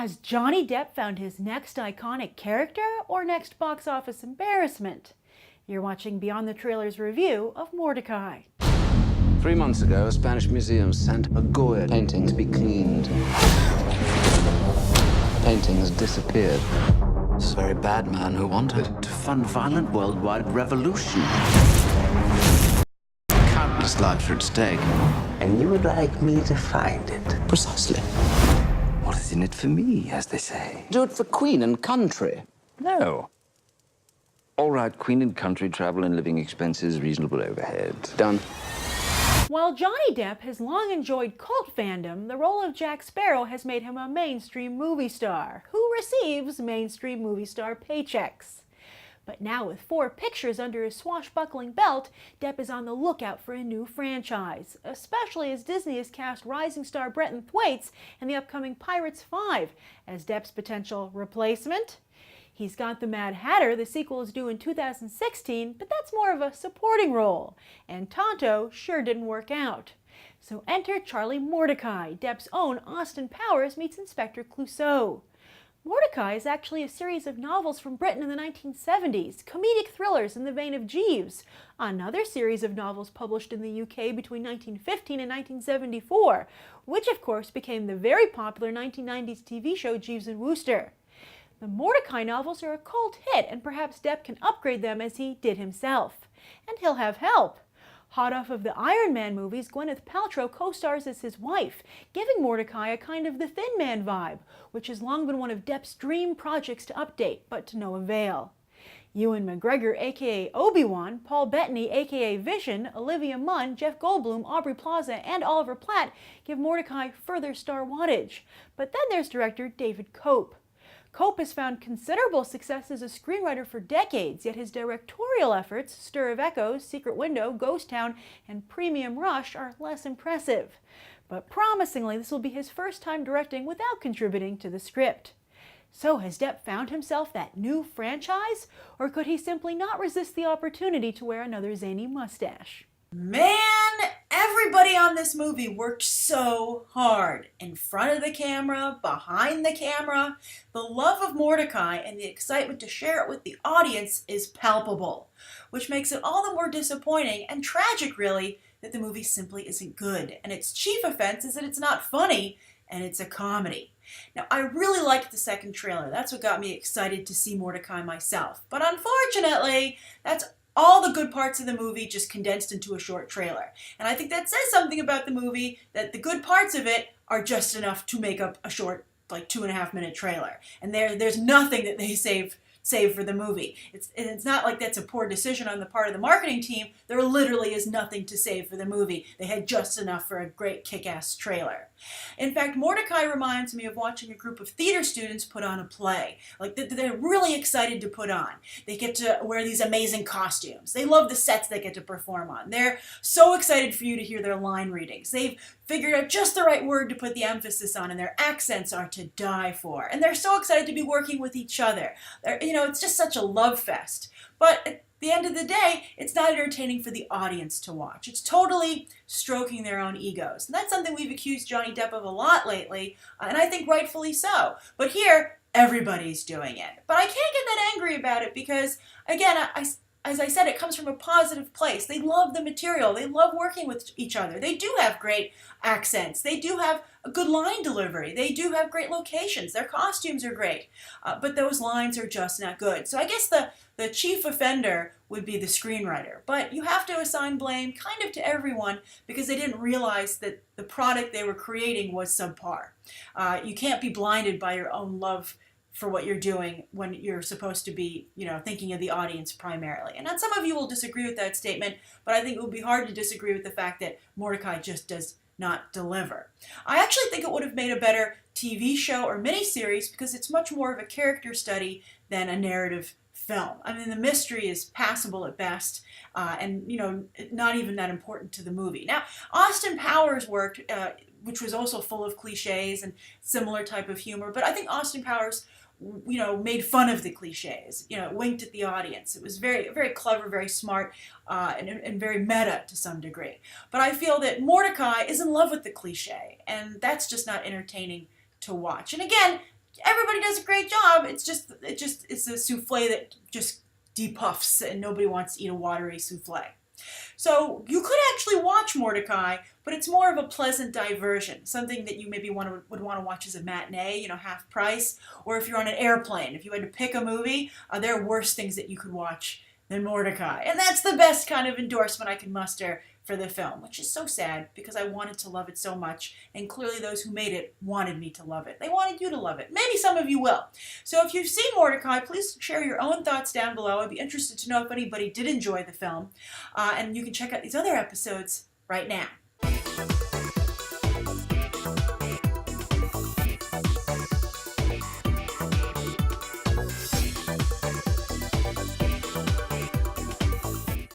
Has Johnny Depp found his next iconic character or next box office embarrassment? You're watching Beyond the Trailers review of Mortdecai. 3 months ago, a Spanish museum sent a Goya painting to be cleaned. The painting has disappeared. This is a very bad man who wanted to fund violent worldwide revolution. Countless lives are at stake. And you would like me to find it? Precisely. What is in it for me, as they say? Do it for Queen and country. No. All right, Queen and country, travel and living expenses, reasonable overhead. Done. While Johnny Depp has long enjoyed cult fandom, the role of Jack Sparrow has made him a mainstream movie star, who receives mainstream movie star paychecks. But now with 4 pictures under his swashbuckling belt, Depp is on the lookout for a new franchise, especially as Disney has cast rising star Brenton Thwaites in the upcoming Pirates 5 as Depp's potential replacement. He's got The Mad Hatter, the sequel is due in 2016, but that's more of a supporting role, and Tonto sure didn't work out. So enter Charlie Mortdecai, Depp's own Austin Powers meets Inspector Clouseau. Mortdecai is actually a series of novels from Britain in the 1970s, comedic thrillers in the vein of Jeeves, another series of novels published in the UK between 1915 and 1974, which of course became the very popular 1990s TV show Jeeves and Wooster. The Mortdecai novels are a cult hit, and perhaps Depp can upgrade them as he did himself. And he'll have help. Hot off of the Iron Man movies, Gwyneth Paltrow co-stars as his wife, giving Mortdecai a kind of the Thin Man vibe, which has long been one of Depp's dream projects to update, but to no avail. Ewan McGregor, aka Obi-Wan, Paul Bettany, aka Vision, Olivia Munn, Jeff Goldblum, Aubrey Plaza, and Oliver Platt give Mortdecai further star wattage. But then there's director David Koepp. Koepp has found considerable success as a screenwriter for decades, yet his directorial efforts, Stir of Echoes, Secret Window, Ghost Town, and Premium Rush, are less impressive. But promisingly, this will be his first time directing without contributing to the script. So has Depp found himself that new franchise? Or could he simply not resist the opportunity to wear another zany mustache? Man, everybody on this movie worked so hard. In front of the camera, behind the camera. The love of Mortdecai and the excitement to share it with the audience is palpable, which makes it all the more disappointing and tragic, really, that the movie simply isn't good. And its chief offense is that it's not funny, and it's a comedy. Now, I really liked the second trailer. That's what got me excited to see Mortdecai myself. But unfortunately, that's all the good parts of the movie just condensed into a short trailer. And I think that says something about the movie, that the good parts of it are just enough to make up a short, like 2.5-minute trailer. And there's nothing that they save for the movie. It's not like that's a poor decision on the part of the marketing team. There literally is nothing to save for the movie. They had just enough for a great kick-ass trailer. In fact, Mortdecai reminds me of watching a group of theater students put on a play. Like, they're really excited to put on. They get to wear these amazing costumes. They love the sets they get to perform on. They're so excited for you to hear their line readings. They've figured out just the right word to put the emphasis on, and their accents are to die for. And they're so excited to be working with each other. It's just such a love fest. But at the end of the day, it's not entertaining for the audience to watch. It's totally stroking their own egos. And that's something we've accused Johnny Depp of a lot lately, and I think rightfully so. But here, everybody's doing it. But I can't get that angry about it because, again, as I said, it comes from a positive place. They love the material. They love working with each other. They do have great accents. They do have a good line delivery. They do have great locations. Their costumes are great. But those lines are just not good. So I guess the chief offender would be the screenwriter. But you have to assign blame kind of to everyone because they didn't realize that the product they were creating was subpar. You can't be blinded by your own love for what you're doing when you're supposed to be, thinking of the audience primarily. And some of you will disagree with that statement, but I think it would be hard to disagree with the fact that Mortdecai just does not deliver. I actually think it would have made a better TV show or miniseries because it's much more of a character study than a narrative film. I mean, the mystery is passable at best, and not even that important to the movie. Now, Austin Powers worked, which was also full of cliches and similar type of humor, but I think Austin Powers made fun of the cliches, winked at the audience. It was very, very clever, very smart, and very meta to some degree. But I feel that Mortdecai is in love with the cliche, and that's just not entertaining to watch. And again, everybody does a great job. It's a souffle that just depuffs and nobody wants to eat a watery souffle. So you could actually watch Mortdecai, but it's more of a pleasant diversion, something that you maybe would want to watch as a matinee, you know, half price, or if you're on an airplane, if you had to pick a movie, there are worse things that you could watch than Mortdecai. And that's the best kind of endorsement I can muster for the film, which is so sad because I wanted to love it so much, and clearly those who made it wanted me to love it. They wanted you to love it. Maybe some of you will. So if you've seen Mortdecai, please share your own thoughts down below. I'd be interested to know if anybody did enjoy the film. And you can check out these other episodes right now.